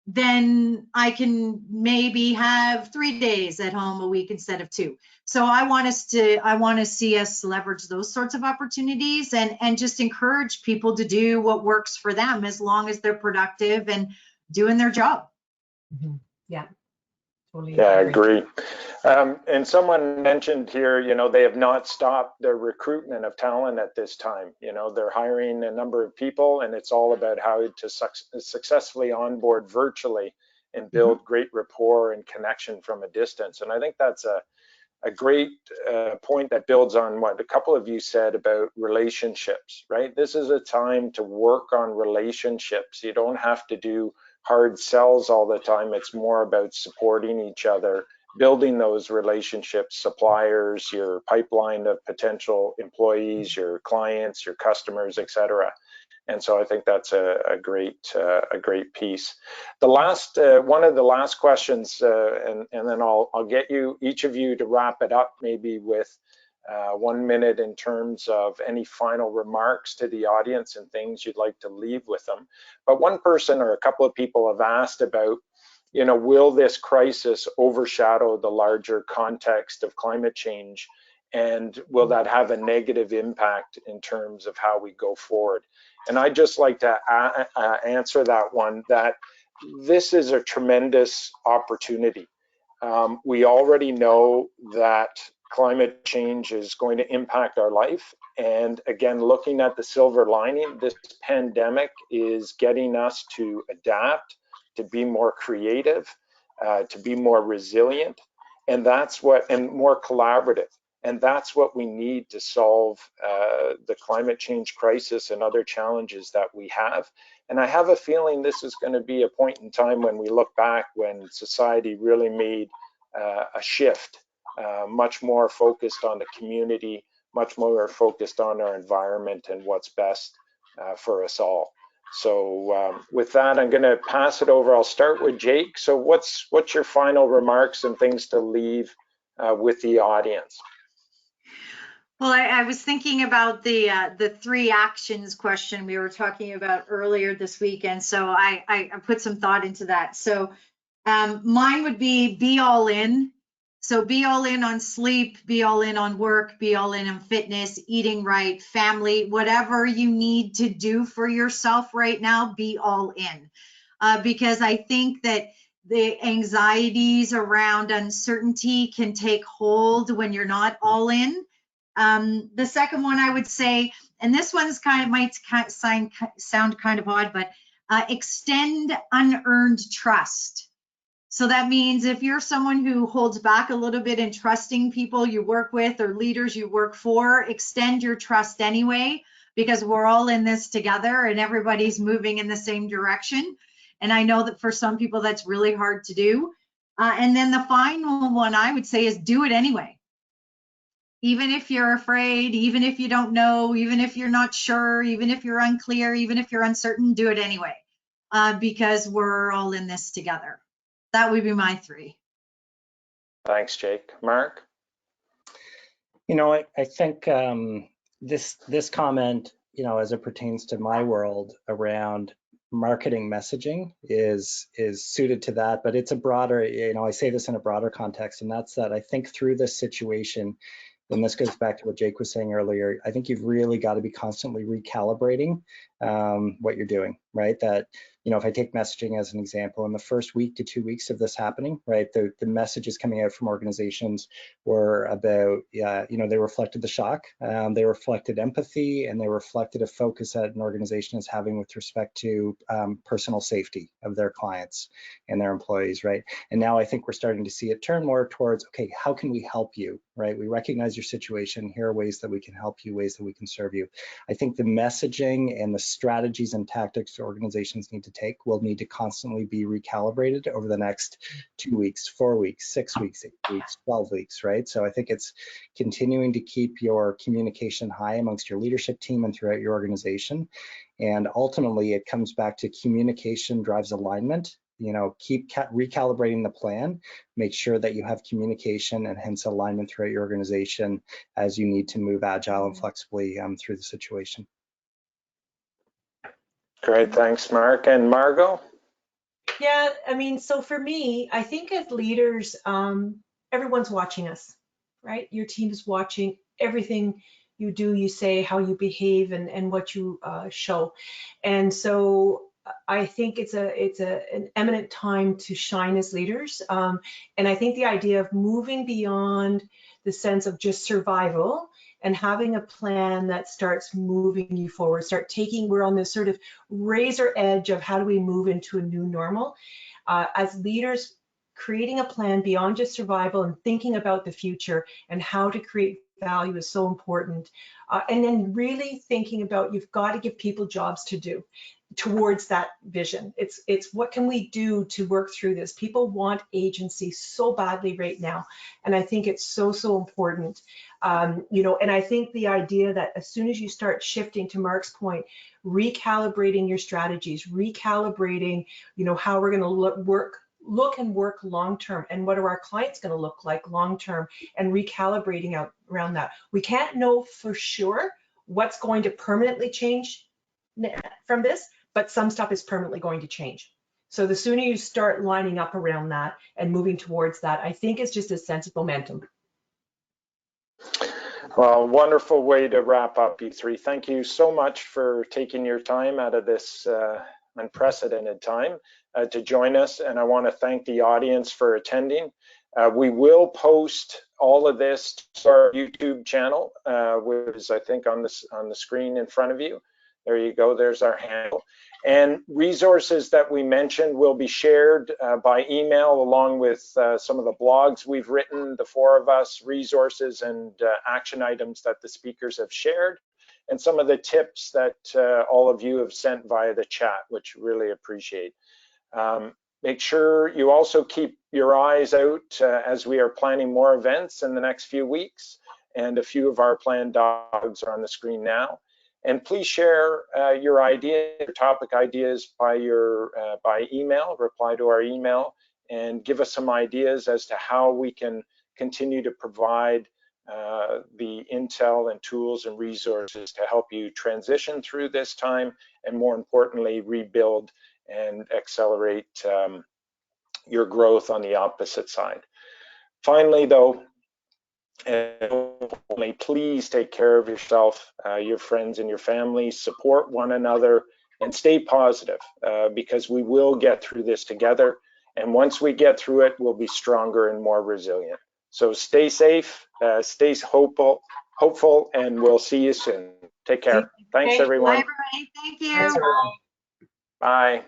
then I can maybe have 3 days at home a week instead of 2. So I want to see us leverage those sorts of opportunities and just encourage people to do what works for them, as long as they're productive and doing their job. Mm-hmm. Yeah. Totally. Yeah, I agree. And someone mentioned here, you know, they have not stopped their recruitment of talent at this time. You know, they're hiring a number of people, and it's all about how to successfully onboard virtually and build great rapport and connection from a distance. And I think that's a great point that builds on what a couple of you said about relationships, right? This is a time to work on relationships. You don't have to do hard sells all the time. It's more about supporting each other, building those relationships, suppliers, your pipeline of potential employees, your clients, your customers, etc. And so I think that's a great piece. The last one of the last questions, and then I'll get you, each of you, to wrap it up maybe with 1 minute in terms of any final remarks to the audience and things you'd like to leave with them. But one person or a couple of people have asked about, you know, will this crisis overshadow the larger context of climate change, and will that have a negative impact in terms of how we go forward? And I'd just like to answer that one, that this is a tremendous opportunity. We already know that climate change is going to impact our life. And again, looking at the silver lining, this pandemic is getting us to adapt, to be more creative, to be more resilient, and more collaborative. And that's what we need to solve the climate change crisis and other challenges that we have. And I have a feeling this is going to be a point in time when we look back, when society really made a shift, much more focused on the community, much more focused on our environment and what's best for us all. So with that, I'm going to pass it over. I'll start with Jake. So what's your final remarks and things to leave with the audience? Well, I was thinking about the 3 actions question we were talking about earlier this week, and so I put some thought into that. So mine would be all in. So be all in on sleep, be all in on work, be all in on fitness, eating right, family, whatever you need to do for yourself right now, be all in. Because I think that the anxieties around uncertainty can take hold when you're not all in. The second one I would say, and this one's might sound kind of odd, but extend unearned trust. So that means if you're someone who holds back a little bit in trusting people you work with or leaders you work for, extend your trust anyway, because we're all in this together and everybody's moving in the same direction. And I know that for some people that's really hard to do. And then the final one I would say is do it anyway. Even if you're afraid, even if you don't know, even if you're not sure, even if you're unclear, even if you're uncertain, do it anyway, because we're all in this together. That would be my 3. Thanks, Jake. Mark? You know, I think this comment, you know, as it pertains to my world around marketing messaging is suited to that, but it's a broader, you know, I say this in a broader context, and that's that I think through this situation, and this goes back to what Jake was saying earlier, I think you've really got to be constantly recalibrating what you're doing, right? That if I take messaging as an example, in the first week to 2 weeks of this happening, right, the messages coming out from organizations were about, they reflected the shock, they reflected empathy, and they reflected a focus that an organization is having with respect to personal safety of their clients and their employees, right? And now I think we're starting to see it turn more towards, okay, how can we help you, right? We recognize your situation. Here are ways that we can help you, ways that we can serve you. I think the messaging and the strategies and tactics organizations need to take will need to constantly be recalibrated over the next 2 weeks, 4 weeks, 6 weeks, 8 weeks, 12 weeks, right? So I think it's continuing to keep your communication high amongst your leadership team and throughout your organization. And ultimately, it comes back to communication drives alignment. Keep recalibrating the plan, make sure that you have communication and hence alignment throughout your organization as you need to move agile and flexibly through the situation. Great, thanks, Mark. And Margo? Yeah, I mean, so for me, I think as leaders, everyone's watching us, right? Your team is watching everything you do, you say, how you behave, and what you show. And so I think it's an eminent time to shine as leaders. And I think the idea of moving beyond the sense of just survival and having a plan that starts moving you forward, we're on this sort of razor edge of how do we move into a new normal. As leaders, creating a plan beyond just survival and thinking about the future and how to create value is so important. And then really thinking about, you've got to give people jobs to do towards that vision. It's what can we do to work through this? People want agency so badly right now. And I think it's so important. And I think the idea that as soon as you start shifting, to Mark's point, recalibrating your strategies, recalibrating, how we're going to look and work long-term, and what are our clients going to look like long-term, and recalibrating out around that. We can't know for sure what's going to permanently change from this, but some stuff is permanently going to change. So the sooner you start lining up around that and moving towards that, I think it's just a sense of momentum. Well, wonderful way to wrap up, you three. Thank you so much for taking your time out of this unprecedented time to join us. And I want to thank the audience for attending. We will post all of this to our YouTube channel, which is, I think, on the screen in front of you. There you go, there's our handle. And resources that we mentioned will be shared by email, along with some of the blogs we've written, the four of us, resources and action items that the speakers have shared, and some of the tips that all of you have sent via the chat, which really appreciate. Make sure you also keep your eyes out as we are planning more events in the next few weeks, and a few of our planned dialogues are on the screen now. And please share your ideas, your topic ideas by email, reply to our email, and give us some ideas as to how we can continue to provide the intel and tools and resources to help you transition through this time, and more importantly, rebuild and accelerate your growth on the opposite side. Finally, though, please take care of yourself, your friends, and your family. Support one another and stay positive, because we will get through this together. And once we get through it, we'll be stronger and more resilient. So stay safe, stay hopeful, and we'll see you soon. Take care. Thanks, everyone. Bye, everybody. Thank you. Thanks, everyone. Bye.